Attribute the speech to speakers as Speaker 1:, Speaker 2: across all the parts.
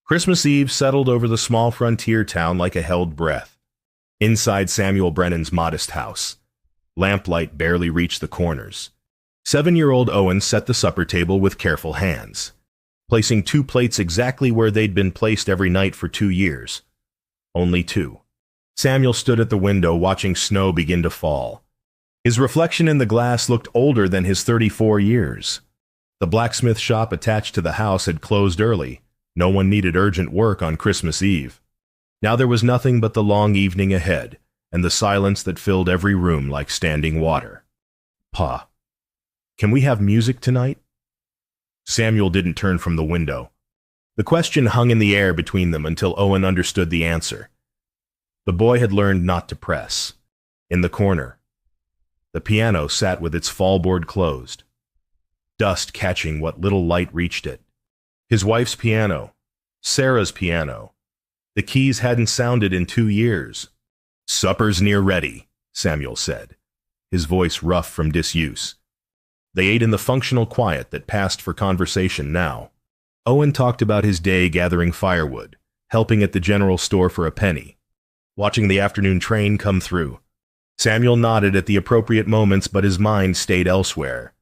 Speaker 1: Christmas Eve settled over the small frontier town like a held breath. Inside Samuel Brennan's modest house, lamplight barely reached the corners. 7-year-old Owen set the supper table with careful hands, placing 2 plates exactly where they'd been placed every night for 2 years. Only 2. Samuel stood at the window watching snow begin to fall. His reflection in the glass looked older than his 34 years. The blacksmith shop attached to the house had closed early. No one needed urgent work on Christmas Eve. Now there was nothing but the long evening ahead, and the silence that filled every room like standing water. Pa, can we have music tonight? Samuel didn't turn from the window. The question hung in the air between them until Owen understood the answer. The boy had learned not to press. In the corner, the piano sat with its fallboard closed, dust catching what little light reached it. His wife's piano, Sarah's piano. The keys hadn't sounded in 2 years. "Supper's near ready," Samuel said, his voice rough from disuse. They ate in the functional quiet that passed for conversation now. Owen talked about his day gathering firewood, helping at the general store for a penny, watching the afternoon train come through. Samuel nodded at the appropriate moments, but his mind stayed elsewhere,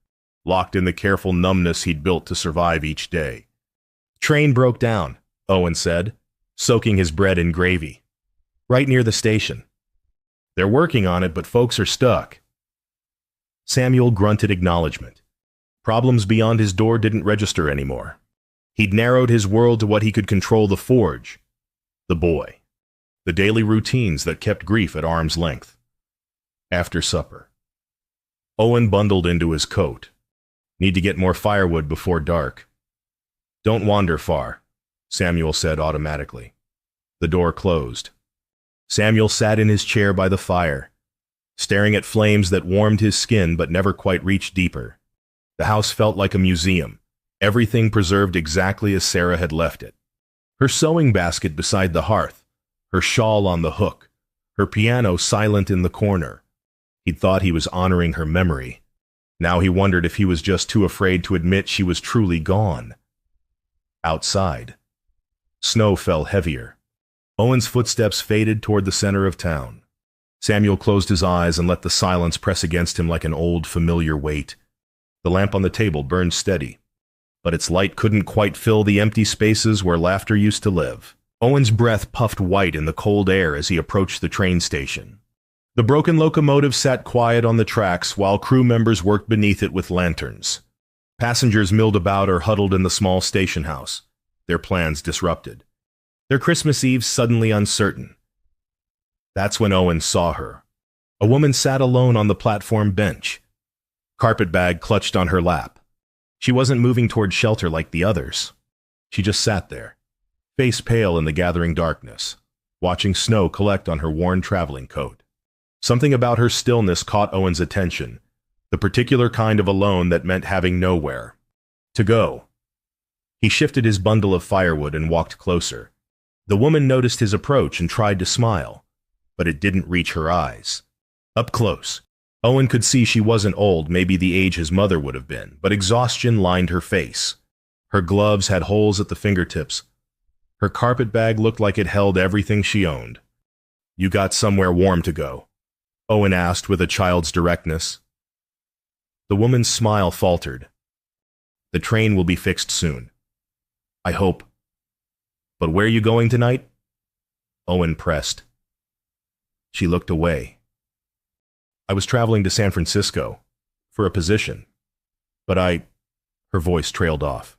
Speaker 1: locked in the careful numbness he'd built to survive each day. "Train broke down," Owen said, soaking his bread in gravy. "Right near the station. They're working on it, but folks are stuck." Samuel grunted acknowledgement. Problems beyond his door didn't register anymore. He'd narrowed his world to what he could control: the forge, the boy, the daily routines that kept grief at arm's length. After supper, Owen bundled into his coat. "Need to get more firewood before dark." "Don't wander far," Samuel said automatically. The door closed. Samuel sat in his chair by the fire, staring at flames that warmed his skin but never quite reached deeper. The house felt like a museum, everything preserved exactly as Sarah had left it. Her sewing basket beside the hearth, her shawl on the hook, her piano silent in the corner. He'd thought he was honoring her memory. Now he wondered if he was just too afraid to admit she was truly gone. Outside, snow fell heavier. Owen's footsteps faded toward the center of town. Samuel closed his eyes and let the silence press against him like an old, familiar weight. The lamp on the table burned steady, but its light couldn't quite fill the empty spaces where laughter used to live. Owen's breath puffed white in the cold air as he approached the train station. The broken locomotive sat quiet on the tracks while crew members worked beneath it with lanterns. Passengers milled about or huddled in the small station house, their plans disrupted, their Christmas Eve suddenly uncertain. That's when Owen saw her. A woman sat alone on the platform bench, carpetbag clutched on her lap. She wasn't moving toward shelter like the others. She just sat there, face pale in the gathering darkness, watching snow collect on her worn traveling coat. Something about her stillness caught Owen's attention, the particular kind of alone that meant having nowhere to go. He shifted his bundle of firewood and walked closer. The woman noticed his approach and tried to smile, but it didn't reach her eyes. Up close, Owen could see she wasn't old, maybe the age his mother would have been, but exhaustion lined her face. Her gloves had holes at the fingertips. Her carpetbag looked like it held everything she owned. "You got somewhere warm to go?" Owen asked with a child's directness. The woman's smile faltered. "The train will be fixed soon. I hope. But where are you going tonight?" Owen pressed. She looked away. "I was traveling to San Francisco for a position, but Her voice trailed off.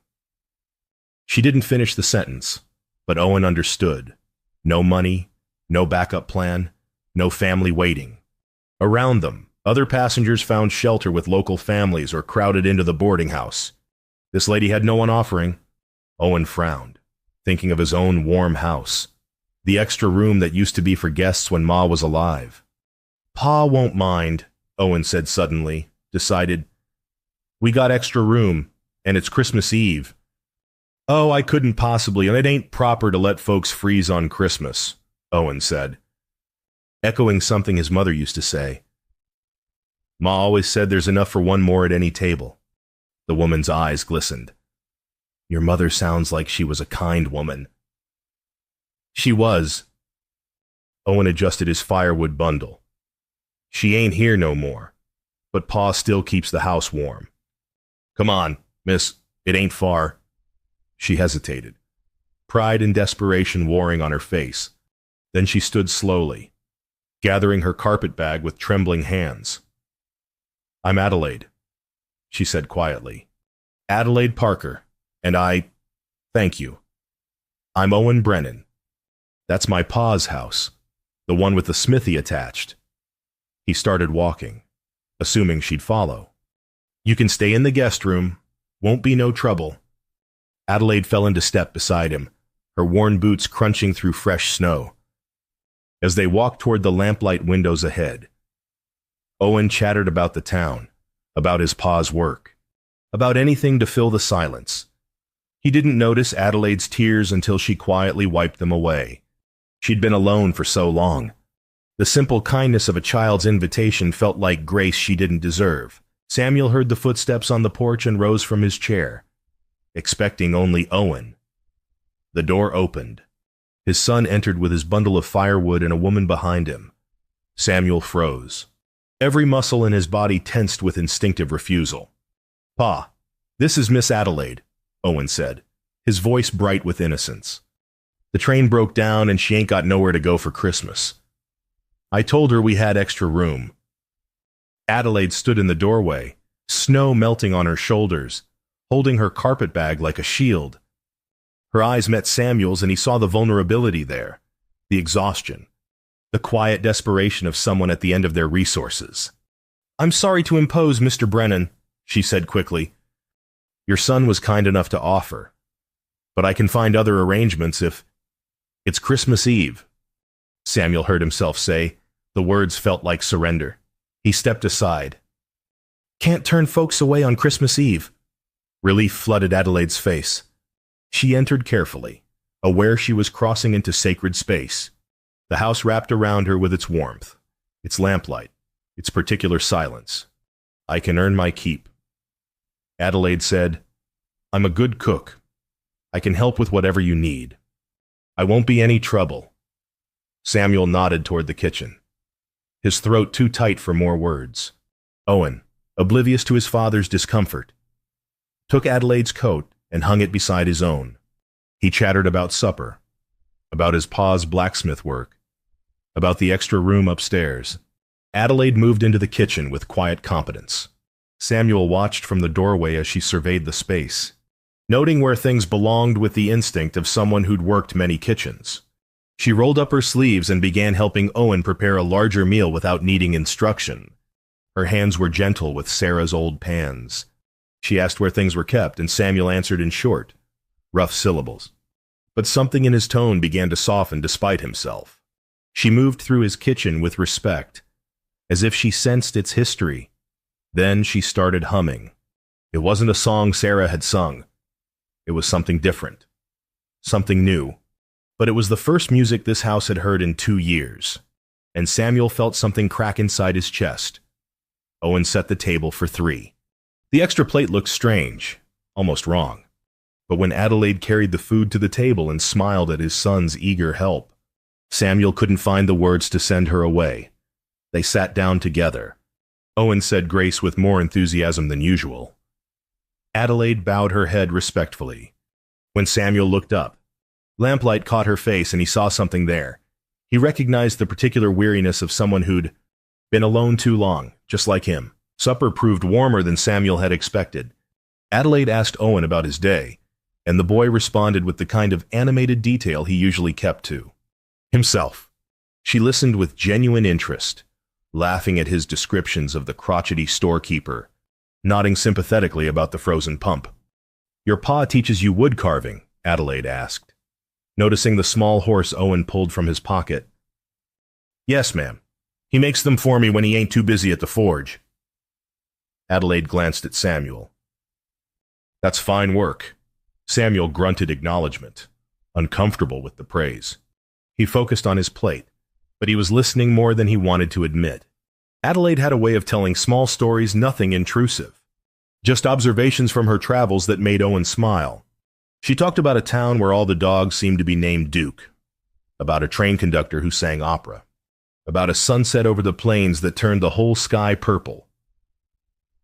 Speaker 1: She didn't finish the sentence, but Owen understood. No money, no backup plan, no family waiting. Around them, other passengers found shelter with local families or crowded into the boarding house. This lady had no one offering. Owen frowned, thinking of his own warm house, the extra room that used to be for guests when Ma was alive. "Pa won't mind," Owen said suddenly, decided. "We got extra room, and it's Christmas Eve." "Oh, I couldn't possibly, and it ain't proper to let folks freeze on Christmas," Owen said, echoing something his mother used to say. "Ma always said there's enough for one more at any table." The woman's eyes glistened. "Your mother sounds like she was a kind woman," She was. Owen adjusted his firewood bundle. She ain't here no more, but Pa still keeps the house warm. Come on, miss, it ain't far. She hesitated, pride and desperation warring on her face. Then she stood slowly, gathering her carpet bag with trembling hands. I'm Adelaide, she said quietly. Adelaide Parker, and thank you. I'm Owen Brennan. That's my pa's house, the one with the smithy attached. He started walking, assuming she'd follow. You can stay in the guest room. Won't be no trouble. Adelaide fell into step beside him, her worn boots crunching through fresh snow. As they walked toward the lamplight windows ahead, Owen chattered about the town, about his pa's work, about anything to fill the silence. He didn't notice Adelaide's tears until she quietly wiped them away. She'd been alone for so long. The simple kindness of a child's invitation felt like grace she didn't deserve. Samuel heard the footsteps on the porch and rose from his chair, expecting only Owen. The door opened. His son entered with his bundle of firewood and a woman behind him. Samuel froze. Every muscle in his body tensed with instinctive refusal. Pa, this is Miss Adelaide, Owen said, his voice bright with innocence. The train broke down and she ain't got nowhere to go for Christmas. I told her we had extra room. Adelaide stood in the doorway, snow melting on her shoulders, holding her carpet bag like a shield. Her eyes met Samuel's and he saw the vulnerability there, the exhaustion, the quiet desperation of someone at the end of their resources. I'm sorry to impose, Mr. Brennan, she said quickly. Your son was kind enough to offer, but I can find other arrangements if... It's Christmas Eve, Samuel heard himself say. The words felt like surrender. He stepped aside. Can't turn folks away on Christmas Eve. Relief flooded Adelaide's face. She entered carefully, aware she was crossing into sacred space. The house wrapped around her with its warmth, its lamplight, its particular silence. I can earn my keep. Adelaide said, I'm a good cook. I can help with whatever you need. I won't be any trouble. Samuel nodded toward the kitchen, his throat too tight for more words. Owen, oblivious to his father's discomfort, took Adelaide's coat and hung it beside his own. He chattered about supper, about his pa's blacksmith work, about the extra room upstairs. Adelaide moved into the kitchen with quiet competence. Samuel watched from the doorway as she surveyed the space, noting where things belonged with the instinct of someone who'd worked many kitchens. She rolled up her sleeves and began helping Owen prepare a larger meal without needing instruction. Her hands were gentle with Sarah's old pans. She asked where things were kept, and Samuel answered in short, rough syllables. But something in his tone began to soften despite himself. She moved through his kitchen with respect, as if she sensed its history. Then she started humming. It wasn't a song Sarah had sung. It was something different, something new. But it was the first music this house had heard in 2 years, and Samuel felt something crack inside his chest. Owen set the table for 3. The extra plate looked strange, almost wrong. But when Adelaide carried the food to the table and smiled at his son's eager help, Samuel couldn't find the words to send her away. They sat down together. Owen said grace with more enthusiasm than usual. Adelaide bowed her head respectfully. When Samuel looked up, lamplight caught her face and he saw something there. He recognized the particular weariness of someone who'd been alone too long, just like him. Supper proved warmer than Samuel had expected. Adelaide asked Owen about his day, and the boy responded with the kind of animated detail he usually kept to himself. She listened with genuine interest, laughing at his descriptions of the crotchety storekeeper, nodding sympathetically about the frozen pump. Your pa teaches you wood carving? Adelaide asked, noticing the small horse Owen pulled from his pocket. Yes, ma'am. He makes them for me when he ain't too busy at the forge. Adelaide glanced at Samuel. That's fine work. Samuel grunted acknowledgement, uncomfortable with the praise. He focused on his plate, but he was listening more than he wanted to admit. Adelaide had a way of telling small stories, nothing intrusive, just observations from her travels that made Owen smile. She talked about a town where all the dogs seemed to be named Duke. about a train conductor who sang opera, about a sunset over the plains that turned the whole sky purple.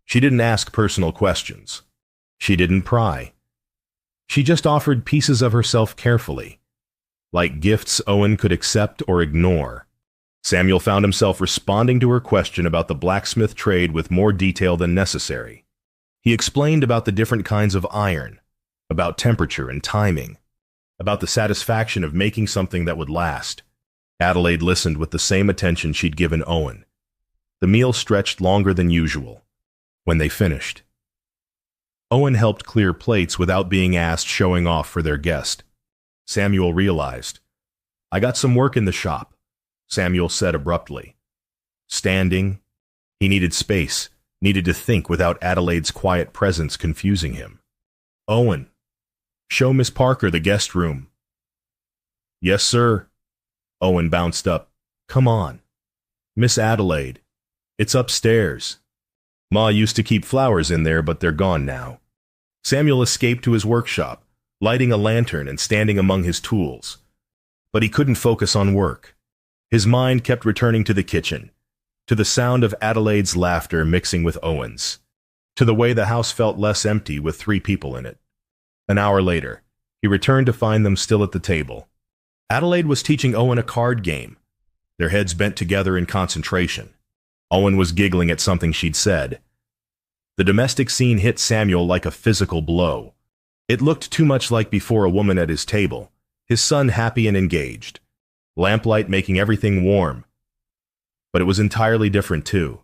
Speaker 1: She didn't ask personal questions. She didn't pry. She just offered pieces of herself carefully, like gifts Owen could accept or ignore. Samuel found himself responding to her question about the blacksmith trade with more detail than necessary. He explained about the different kinds of iron, about temperature and timing, about the satisfaction of making something that would last. Adelaide listened with the same attention she'd given Owen. The meal stretched longer than usual. When they finished, Owen helped clear plates without being asked, showing off for their guest. Samuel realized. "I got some work in the shop," Samuel said abruptly. Standing, he needed space, needed to think without Adelaide's quiet presence confusing him. "Owen, show Miss Parker the guest room." "Yes, sir." Owen bounced up. "Come on. Miss Adelaide, it's upstairs. Ma used to keep flowers in there, but they're gone now." Samuel escaped to his workshop, lighting a lantern and standing among his tools. But he couldn't focus on work. His mind kept returning to the kitchen, to the sound of Adelaide's laughter mixing with Owen's, to the way the house felt less empty with 3 people in it. An hour later, he returned to find them still at the table. Adelaide was teaching Owen a card game, their heads bent together in concentration. Owen was giggling at something she'd said. The domestic scene hit Samuel like a physical blow. It looked too much like before a woman at his table, his son happy and engaged, lamplight making everything warm. But it was entirely different too.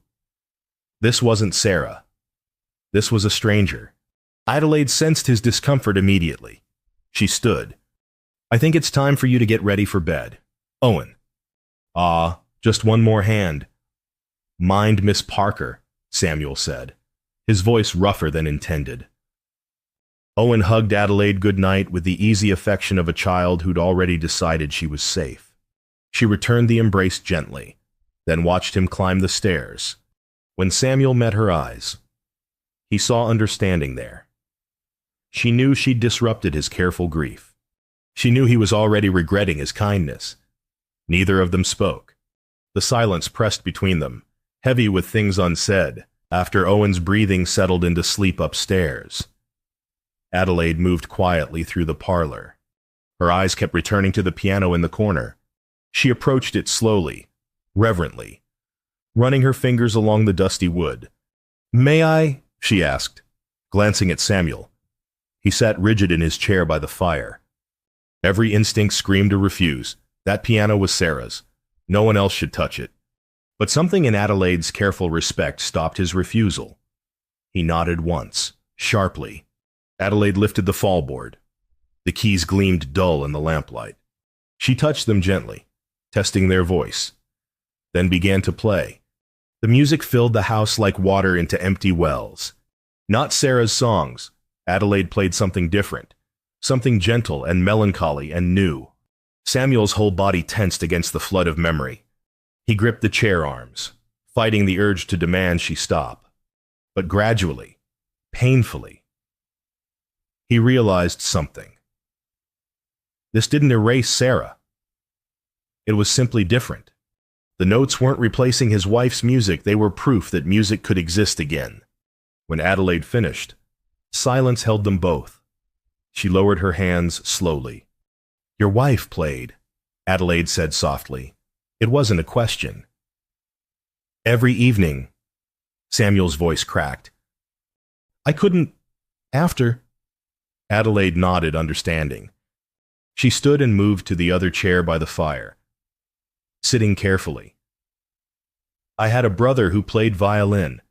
Speaker 1: This wasn't Sarah. This was a stranger. Adelaide sensed his discomfort immediately. She stood. "I think it's time for you to get ready for bed. Owen." "Ah, just one more hand." "Mind Miss Parker," Samuel said, his voice rougher than intended. Owen hugged Adelaide goodnight with the easy affection of a child who'd already decided she was safe. She returned the embrace gently, then watched him climb the stairs. When Samuel met her eyes, he saw understanding there. She knew she'd disrupted his careful grief. She knew he was already regretting his kindness. Neither of them spoke. The silence pressed between them, heavy with things unsaid, after Owen's breathing settled into sleep upstairs. Adelaide moved quietly through the parlor. Her eyes kept returning to the piano in the corner. She approached it slowly, reverently, running her fingers along the dusty wood. "May I?" she asked, glancing at Samuel. He sat rigid in his chair by the fire. Every instinct screamed to refuse. That piano was Sarah's. No one else should touch it. But something in Adelaide's careful respect stopped his refusal. He nodded once, sharply. Adelaide lifted the fallboard. The keys gleamed dull in the lamplight. She touched them gently, testing their voice, then began to play. The music filled the house like water into empty wells. Not Sarah's songs. Adelaide played something different, something gentle and melancholy and new. Samuel's whole body tensed against the flood of memory. He gripped the chair arms, fighting the urge to demand she stop. But gradually, painfully, he realized something. This didn't erase Sarah. It was simply different. The notes weren't replacing his wife's music, they were proof that music could exist again. When Adelaide finished, silence held them both. She lowered her hands slowly. "Your wife played," Adelaide said softly. It wasn't a question. "Every evening," Samuel's voice cracked. "I couldn't, after." Adelaide nodded, understanding. She stood and moved to the other chair by the fire, sitting carefully. "I had a brother who played violin.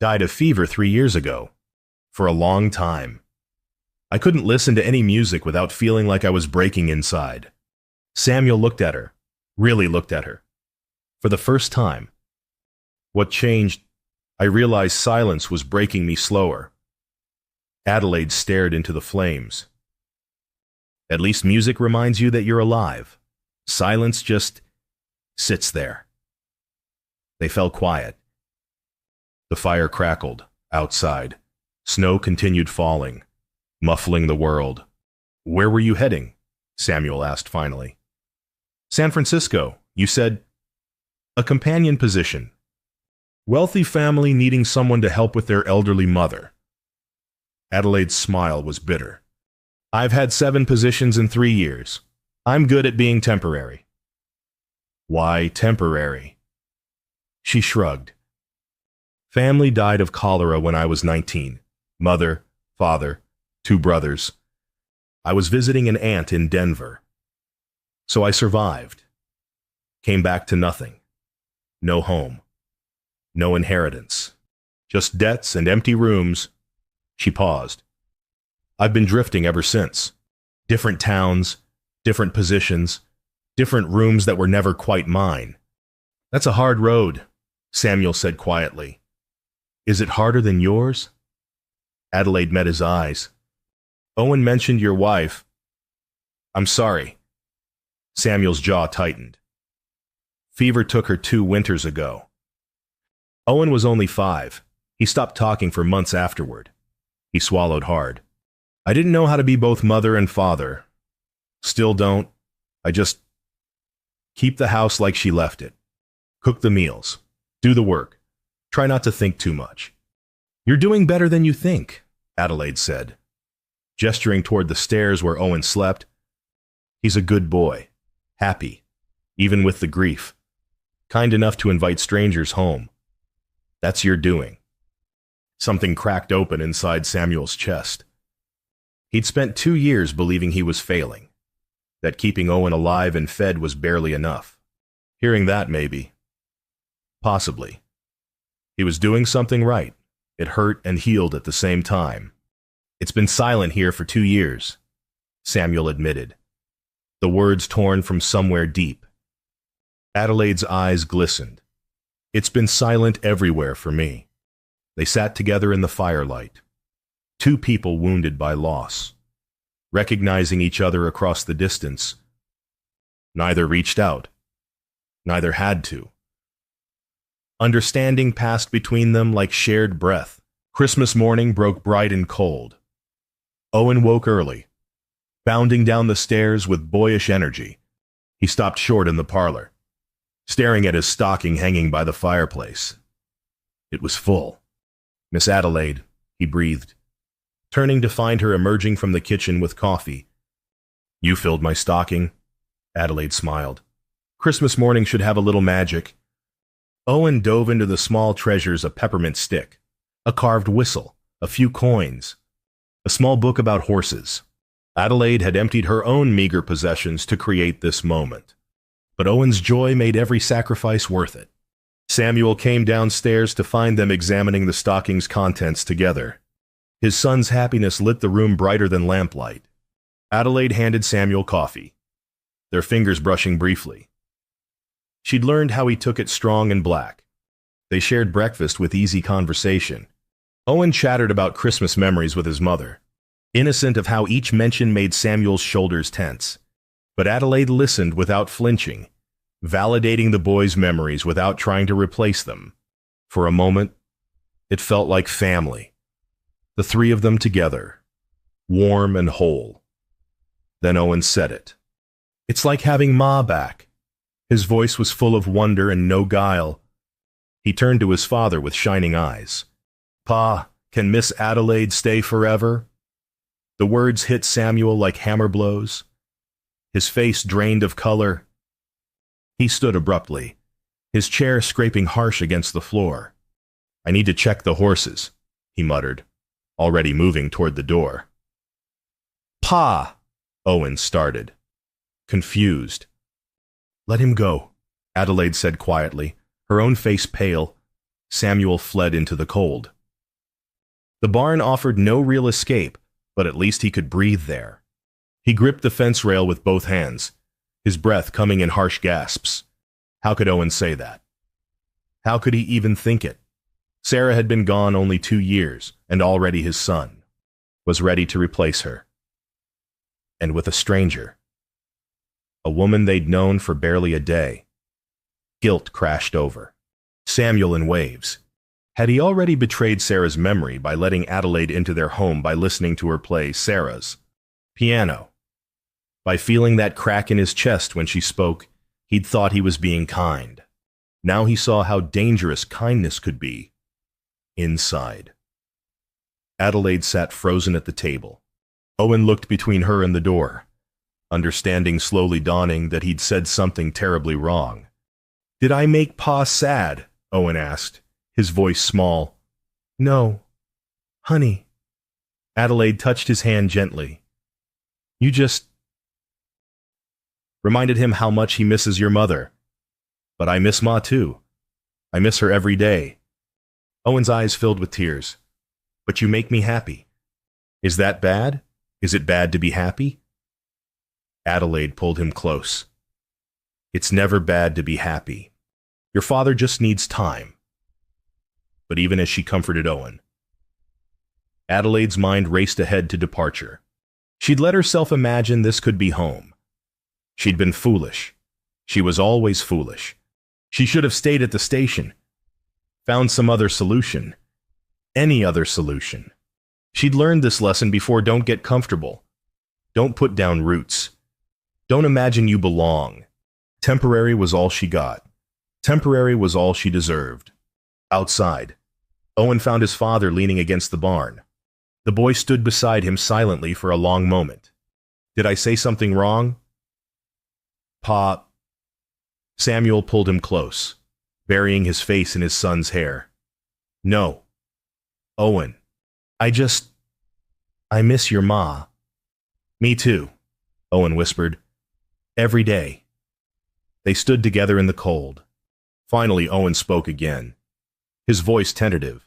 Speaker 1: Died of fever 3 years ago. For a long time. I couldn't listen to any music without feeling like I was breaking inside." Samuel looked at her, really looked at her. For the first time. "What changed? I realized silence was breaking me slower." Adelaide stared into the flames. "At least music reminds you that you're alive. Silence just sits there." They fell quiet. The fire crackled outside. Snow continued falling, muffling the world. "Where were you heading?" Samuel asked finally. San Francisco, you said. A companion position. Wealthy family needing someone to help with their elderly mother. Adelaide's smile was bitter. I've had 7 positions in 3 years. I'm good at being temporary. Why temporary? She shrugged. Family died of cholera when I was 19. Mother, father, 2 brothers. I was visiting an aunt in Denver. So I survived. Came back to nothing. No home. No inheritance. Just debts and empty rooms. She paused. I've been drifting ever since. Different towns, different positions, different rooms that were never quite mine. That's a hard road, Samuel said quietly. Is it harder than yours? Adelaide met his eyes. Owen mentioned your wife. I'm sorry. Samuel's jaw tightened. Fever took her 2 winters ago. Owen was only 5. He stopped talking for months afterward. He swallowed hard. I didn't know how to be both mother and father. Still don't. I just keep the house like she left it. Cook the meals. Do the work. Try not to think too much. You're doing better than you think, Adelaide said, gesturing toward the stairs where Owen slept. He's a good boy. Happy. Even with the grief. Kind enough to invite strangers home. That's your doing. Something cracked open inside Samuel's chest. He'd spent 2 years believing he was failing, that keeping Owen alive and fed was barely enough. Hearing that, maybe. Possibly. He was doing something right. It hurt and healed at the same time. It's been silent here for 2 years, Samuel admitted, the words torn from somewhere deep. Adelaide's eyes glistened. It's been silent everywhere for me. They sat together in the firelight. 2 people wounded by loss, recognizing each other across the distance. Neither reached out. Neither had to. Understanding passed between them like shared breath. Christmas morning broke bright and cold. Owen woke early, bounding down the stairs with boyish energy. He stopped short in the parlor, staring at his stocking hanging by the fireplace. It was full. Miss Adelaide, he breathed, turning to find her emerging from the kitchen with coffee. You filled my stocking, Adelaide smiled. Christmas morning should have a little magic. Owen dove into the small treasures: a peppermint stick, a carved whistle, a few coins, a small book about horses. Adelaide had emptied her own meager possessions to create this moment. But Owen's joy made every sacrifice worth it. Samuel came downstairs to find them examining the stocking's contents together. His son's happiness lit the room brighter than lamplight. Adelaide handed Samuel coffee, their fingers brushing briefly. She'd learned how he took it strong and black. They shared breakfast with easy conversation. Owen chattered about Christmas memories with his mother, innocent of how each mention made Samuel's shoulders tense. But Adelaide listened without flinching, validating the boy's memories without trying to replace them. For a moment, it felt like family. The 3 of them together, warm and whole. Then Owen said it. It's like having Ma back. His voice was full of wonder and no guile. He turned to his father with shining eyes. Pa, can Miss Adelaide stay forever? The words hit Samuel like hammer blows. His face drained of color. He stood abruptly, his chair scraping harsh against the floor. I need to check the horses, he muttered, already moving toward the door. Pa, Owen started, confused. Let him go, Adelaide said quietly, her own face pale. Samuel fled into the cold. The barn offered no real escape, but at least he could breathe there. He gripped the fence rail with both hands, his breath coming in harsh gasps. How could Owen say that? How could he even think it? Sarah had been gone only 2 years, and already his son was ready to replace her. And with a stranger. A woman they'd known for barely a day. Guilt crashed over. Samuel in waves. Had he already betrayed Sarah's memory by letting Adelaide into their home by listening to her play Sarah's piano? By feeling that crack in his chest when she spoke He'd thought he was being kind. Now he saw how dangerous kindness could be. Inside. Adelaide sat frozen at the table. Owen looked between her and the door, understanding slowly dawning that he'd said something terribly wrong. "Did I make Pa sad?" Owen asked, his voice small. "No, honey." Adelaide touched his hand gently. "You just..." Reminded him how much he misses your mother. "But I miss Ma too. I miss her every day." Owen's eyes filled with tears. "But you make me happy. Is that bad? Is it bad to be happy?" Adelaide pulled him close. "It's never bad to be happy. Your father just needs time." But even as she comforted Owen, Adelaide's mind raced ahead to departure. She'd let herself imagine this could be home. She'd been foolish. She was always foolish. She should have stayed at the station, found some other solution. Any other solution. She'd learned this lesson before. Don't get comfortable. Don't put down roots. Don't imagine you belong. Temporary was all she got. Temporary was all she deserved. Outside, Owen found his father leaning against the barn. The boy stood beside him silently for a long moment. "Did I say something wrong?" "Pa..." Samuel pulled him close, burying his face in his son's hair. "No. Owen, I miss your ma." "Me too," Owen whispered. "Every day." They stood together in the cold. Finally, Owen spoke again, his voice tentative.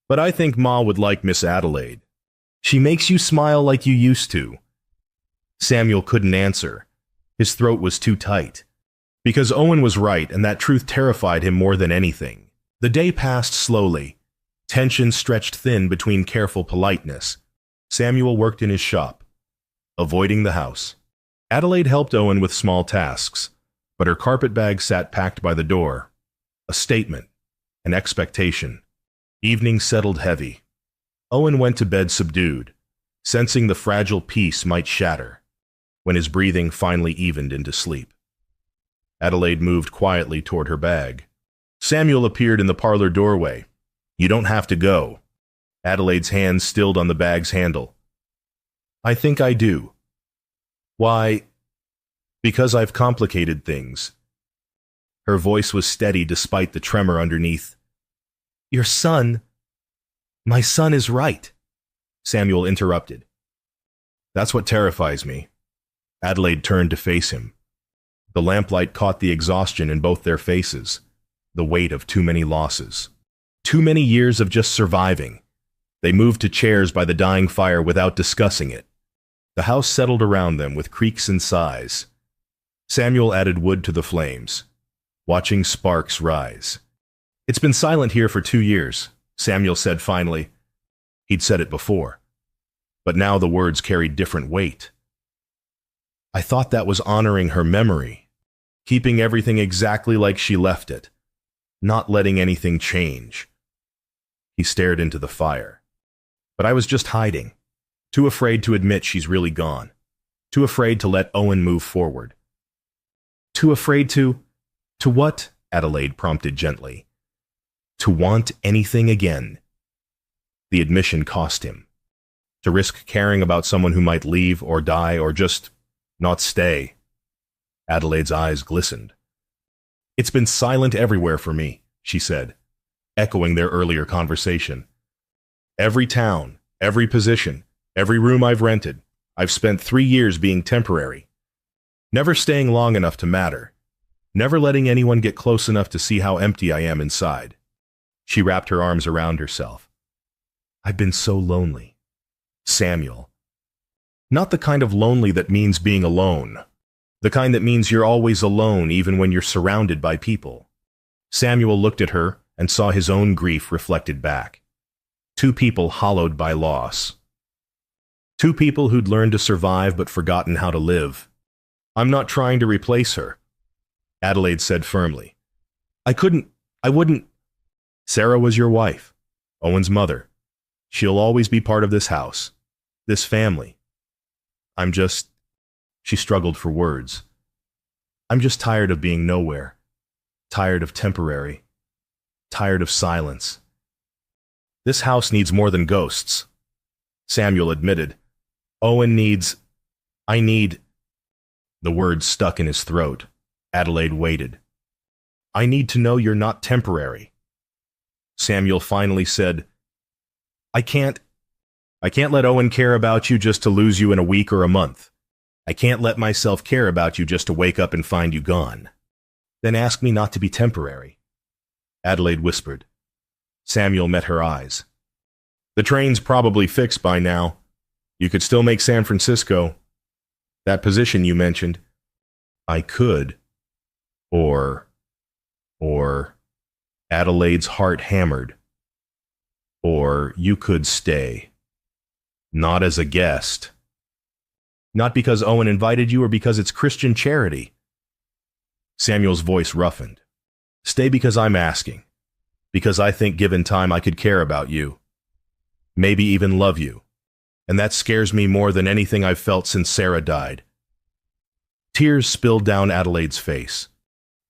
Speaker 1: "But I think Ma would like Miss Adelaide. She makes you smile like you used to." Samuel couldn't answer. His throat was too tight. Because Owen was right, and that truth terrified him more than anything. The day passed slowly. Tension stretched thin between careful politeness. Samuel worked in his shop, avoiding the house. Adelaide helped Owen with small tasks, but her carpetbag sat packed by the door. A statement, an expectation. Evening settled heavy. Owen went to bed subdued, sensing the fragile peace might shatter, when his breathing finally evened into sleep. Adelaide moved quietly toward her bag. Samuel appeared in the parlor doorway. "You don't have to go." Adelaide's hand stilled on the bag's handle. "I think I do." "Why?" "Because I've complicated things." Her voice was steady despite the tremor underneath. "Your son... My son is right," Samuel interrupted. "That's what terrifies me." Adelaide turned to face him. The lamplight caught the exhaustion in both their faces, the weight of too many losses. Too many years of just surviving. They moved to chairs by the dying fire without discussing it. The house settled around them with creaks and sighs. Samuel added wood to the flames, watching sparks rise. "It's been silent here for 2 years," Samuel said finally. He'd said it before, but now the words carried different weight. "I thought that was honoring her memory, keeping everything exactly like she left it, not letting anything change." He stared into the fire. "But I was just hiding, too afraid to admit she's really gone, too afraid to let Owen move forward." "Too afraid to what?" Adelaide prompted gently. "To want anything again." The admission cost him. To risk caring about someone who might leave or die or just not stay. Adelaide's eyes glistened. "It's been silent everywhere for me," she said, echoing their earlier conversation. "Every town, every position, every room I've rented, I've spent 3 years being temporary. Never staying long enough to matter. Never letting anyone get close enough to see how empty I am inside." She wrapped her arms around herself. "I've been so lonely. Samuel. Not the kind of lonely that means being alone. The kind that means you're always alone even when you're surrounded by people." Samuel looked at her and saw his own grief reflected back. 2 people hollowed by loss. 2 people who'd learned to survive but forgotten how to live. "I'm not trying to replace her," Adelaide said firmly. I wouldn't. Sarah was your wife, Owen's mother. She'll always be part of this house, this family. She struggled for words. I'm just tired of being nowhere. Tired of temporary. Tired of silence. This house needs more than ghosts, Samuel admitted. I need... The words stuck in his throat. Adelaide waited. I need to know you're not temporary. Samuel finally said, I can't let Owen care about you just to lose you in a week or a month. I can't let myself care about you just to wake up and find you gone. Then ask me not to be temporary, Adelaide whispered. Samuel met her eyes. The train's probably fixed by now. You could still make San Francisco. That position you mentioned. I could. Or... Adelaide's heart hammered. Or you could stay. Not as a guest. Not because Owen invited you or because it's Christian charity. Samuel's voice roughened. Stay because I'm asking. Because I think given time I could care about you. Maybe even love you. And that scares me more than anything I've felt since Sarah died. Tears spilled down Adelaide's face.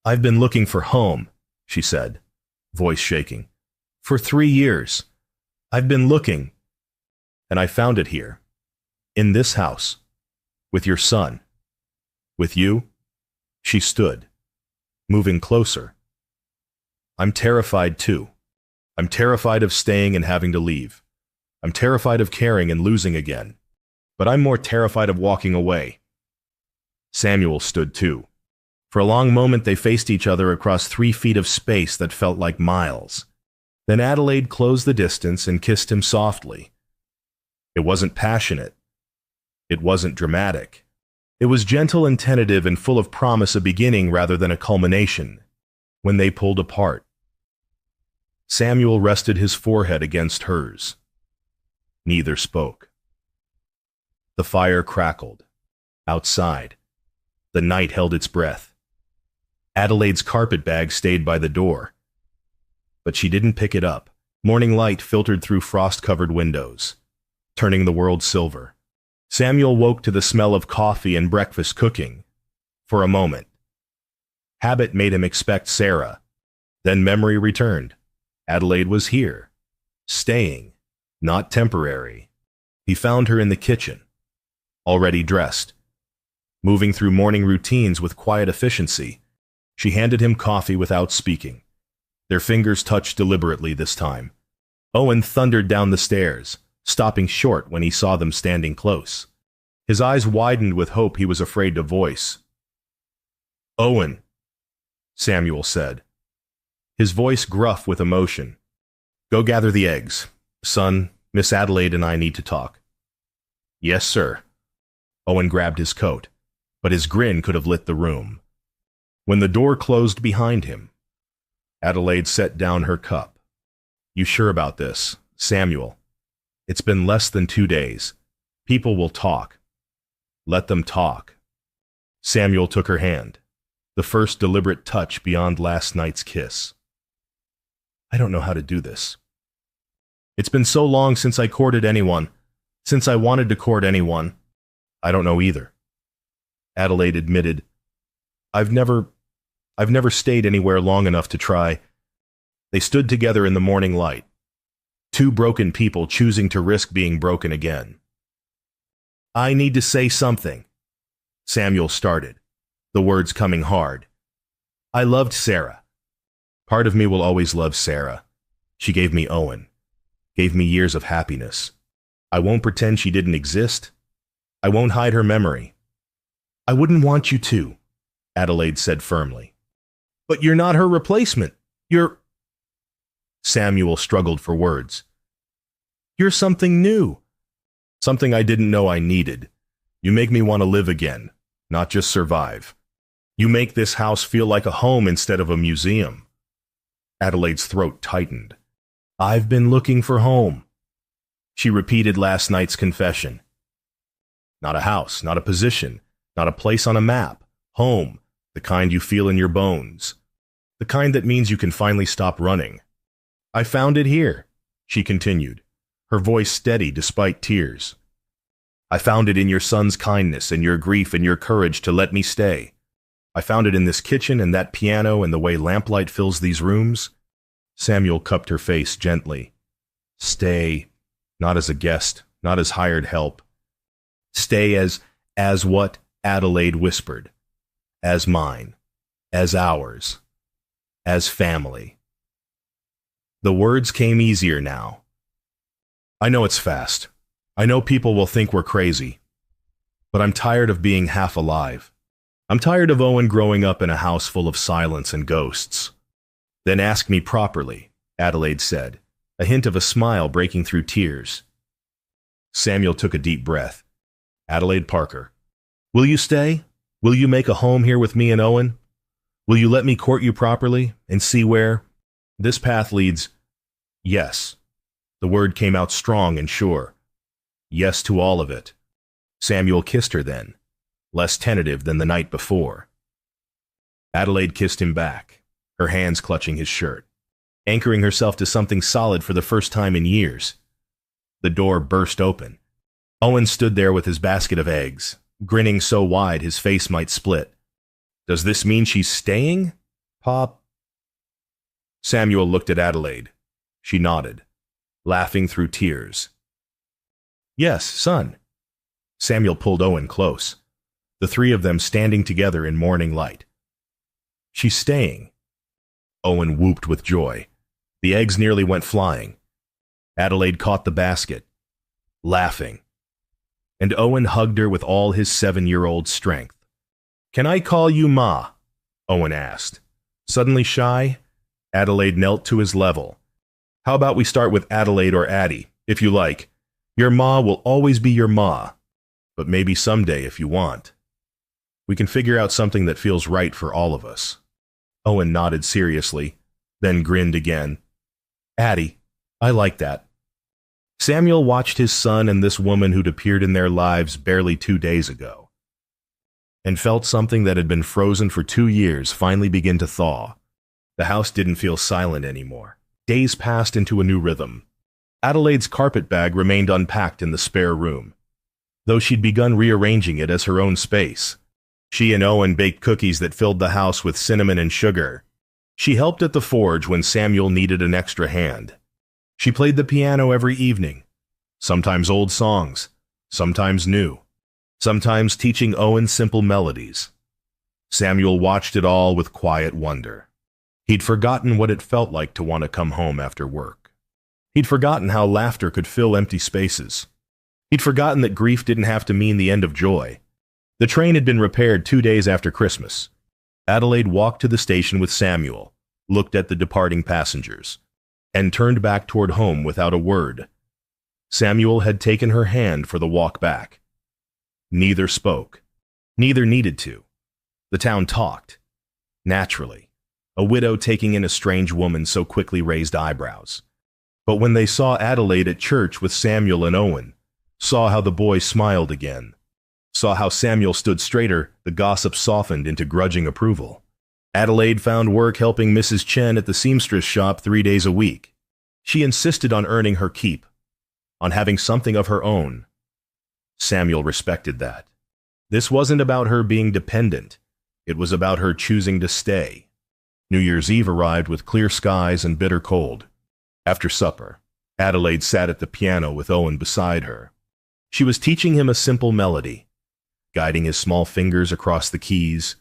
Speaker 1: I've been looking for home, she said, voice shaking. For 3 years. I've been looking. And I found it here. In this house. With your son. With you. She stood, moving closer. I'm terrified too. I'm terrified of staying and having to leave. I'm terrified of caring and losing again. But I'm more terrified of walking away. Samuel stood too. For a long moment they faced each other across 3 feet of space that felt like miles. Then Adelaide closed the distance and kissed him softly. It wasn't passionate. It wasn't dramatic. It was gentle and tentative and full of promise, a beginning rather than a culmination. When they pulled apart, Samuel rested his forehead against hers. Neither spoke. The fire crackled. Outside, the night held its breath. Adelaide's carpet bag stayed by the door. But she didn't pick it up. Morning light filtered through frost-covered windows, turning the world silver. Samuel woke to the smell of coffee and breakfast cooking. For a moment. Habit made him expect Sarah. Then memory returned. Adelaide was here. Staying. Not temporary. He found her in the kitchen. Already dressed. Moving through morning routines with quiet efficiency. She handed him coffee without speaking. Their fingers touched deliberately this time. Owen thundered down the stairs, stopping short when he saw them standing close. His eyes widened with hope he was afraid to voice. Owen, Samuel said, his voice gruff with emotion. Go gather the eggs. Son, Miss Adelaide and I need to talk. Yes, sir. Owen grabbed his coat, but his grin could have lit the room. When the door closed behind him, Adelaide set down her cup. You sure about this, Samuel? It's been less than 2 days. People will talk. Let them talk. Samuel took her hand, the first deliberate touch beyond last night's kiss. I don't know how to do this. It's been so long since I courted anyone, since I wanted to court anyone. I don't know either. Adelaide admitted, I've never stayed anywhere long enough to try. They stood together in the morning light. 2 broken people choosing to risk being broken again. I need to say something, Samuel started, the words coming hard. I loved Sarah. Part of me will always love Sarah. She gave me Owen, gave me years of happiness. I won't pretend she didn't exist. I won't hide her memory. I wouldn't want you to, Adelaide said firmly. But you're not her replacement. You're... Samuel struggled for words. You're something new. Something I didn't know I needed. You make me want to live again, not just survive. You make this house feel like a home instead of a museum. Adelaide's throat tightened. I've been looking for home. She repeated last night's confession. Not a house, not a position, not a place on a map. Home, the kind you feel in your bones. The kind that means you can finally stop running. I found it here, she continued, her voice steady despite tears. I found it in your son's kindness and your grief and your courage to let me stay. I found it in this kitchen and that piano and the way lamplight fills these rooms. Samuel cupped her face gently. Stay, not as a guest, not as hired help. Stay as what? Adelaide whispered. As mine. As ours. As family. The words came easier now. I know it's fast. I know people will think we're crazy. But I'm tired of being half alive. I'm tired of Owen growing up in a house full of silence and ghosts. Then ask me properly, Adelaide said, a hint of a smile breaking through tears. Samuel took a deep breath. Adelaide Parker, will you stay? Will you make a home here with me and Owen? Will you let me court you properly and see where this path leads? Yes. The word came out strong and sure. Yes to all of it. Samuel kissed her then, less tentative than the night before. Adelaide kissed him back, her hands clutching his shirt, anchoring herself to something solid for the first time in years. The door burst open. Owen stood there with his basket of eggs, grinning so wide his face might split. Does this mean she's staying? Pop? Samuel looked at Adelaide. She nodded, laughing through tears. Yes, son. Samuel pulled Owen close, the three of them standing together in morning light. She's staying. Owen whooped with joy. The eggs nearly went flying. Adelaide caught the basket, laughing. And Owen hugged her with all his 7-year-old strength. Can I call you Ma? Owen asked. Suddenly shy, Adelaide knelt to his level. How about we start with Adelaide or Addie, if you like. Your Ma will always be your Ma, but maybe someday if you want. We can figure out something that feels right for all of us. Owen nodded seriously, then grinned again. Addie, I like that. Samuel watched his son and this woman who'd appeared in their lives barely 2 days ago, and felt something that had been frozen for 2 years finally begin to thaw. The house didn't feel silent anymore. Days passed into a new rhythm. Adelaide's carpet bag remained unpacked in the spare room, though she'd begun rearranging it as her own space. She and Owen baked cookies that filled the house with cinnamon and sugar. She helped at the forge when Samuel needed an extra hand. She played the piano every evening, sometimes old songs, sometimes new, sometimes teaching Owen simple melodies. Samuel watched it all with quiet wonder. He'd forgotten what it felt like to want to come home after work. He'd forgotten how laughter could fill empty spaces. He'd forgotten that grief didn't have to mean the end of joy. The train had been repaired 2 days after Christmas. Adelaide walked to the station with Samuel, looked at the departing passengers, and turned back toward home without a word. Samuel had taken her hand for the walk back. Neither spoke. Neither needed to. The town talked. Naturally. A widow taking in a strange woman so quickly raised eyebrows. But when they saw Adelaide at church with Samuel and Owen, saw how the boy smiled again, saw how Samuel stood straighter, the gossip softened into grudging approval. Adelaide found work helping Mrs. Chen at the seamstress shop 3 days a week. She insisted on earning her keep, on having something of her own. Samuel respected that. This wasn't about her being dependent. It was about her choosing to stay. New Year's Eve arrived with clear skies and bitter cold. After supper, Adelaide sat at the piano with Owen beside her. She was teaching him a simple melody, guiding his small fingers across the keys.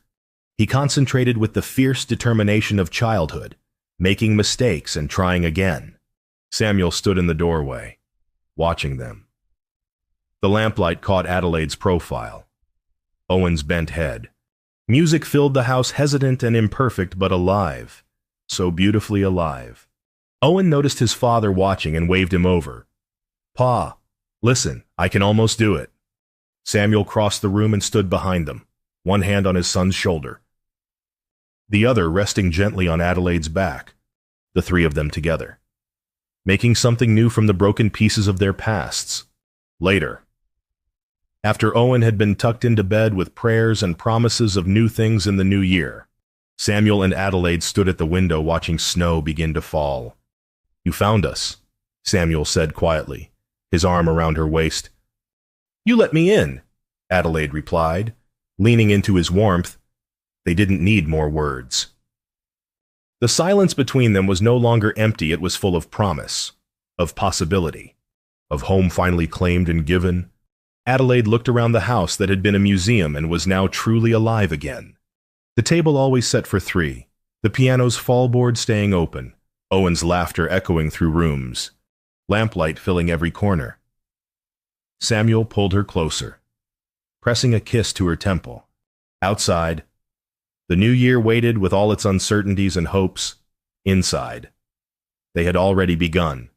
Speaker 1: He concentrated with the fierce determination of childhood, making mistakes and trying again. Samuel stood in the doorway, watching them. The lamplight caught Adelaide's profile, Owen's bent head. Music filled the house, hesitant and imperfect, but alive, so beautifully alive. Owen noticed his father watching and waved him over. Pa, listen, I can almost do it. Samuel crossed the room and stood behind them, one hand on his son's shoulder, the other resting gently on Adelaide's back, the three of them together, making something new from the broken pieces of their pasts. Later, after Owen had been tucked into bed with prayers and promises of new things in the new year, Samuel and Adelaide stood at the window watching snow begin to fall. You found us, Samuel said quietly, his arm around her waist. You let me in, Adelaide replied, leaning into his warmth. They didn't need more words. The silence between them was no longer empty, it was full of promise, of possibility, of home finally claimed and given. Adelaide looked around the house that had been a museum and was now truly alive again. The table always set for three, the piano's fallboard staying open, Owen's laughter echoing through rooms, lamplight filling every corner. Samuel pulled her closer, pressing a kiss to her temple. Outside, the new year waited with all its uncertainties and hopes. Inside, they had already begun.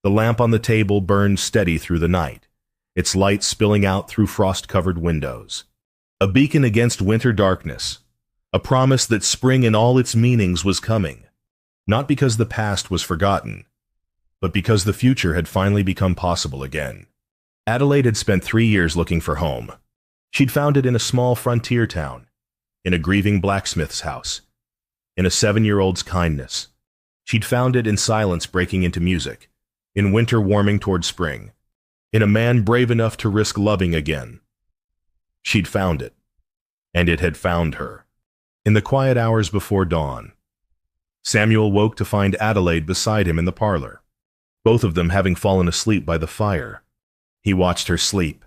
Speaker 1: The lamp on the table burned steady through the night, its light spilling out through frost-covered windows. A beacon against winter darkness, a promise that spring in all its meanings was coming, not because the past was forgotten, but because the future had finally become possible again. Adelaide had spent 3 years looking for home. She'd found it in a small frontier town, in a grieving blacksmith's house, in a 7-year-old's kindness. She'd found it in silence breaking into music, in winter warming toward spring, in a man brave enough to risk loving again. She'd found it, and it had found her. In the quiet hours before dawn, Samuel woke to find Adelaide beside him in the parlor, both of them having fallen asleep by the fire. He watched her sleep,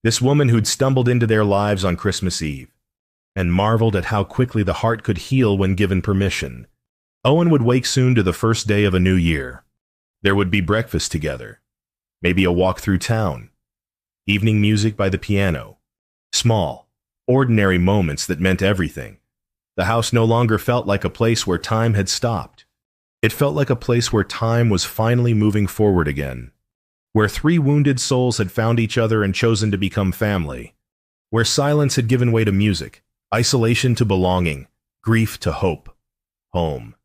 Speaker 1: this woman who'd stumbled into their lives on Christmas Eve, and marveled at how quickly the heart could heal when given permission. Owen would wake soon to the first day of a new year. There would be breakfast together, maybe a walk through town, evening music by the piano, small, ordinary moments that meant everything. The house no longer felt like a place where time had stopped. It felt like a place where time was finally moving forward again, where 3 wounded souls had found each other and chosen to become family, where silence had given way to music, isolation to belonging, grief to hope, home.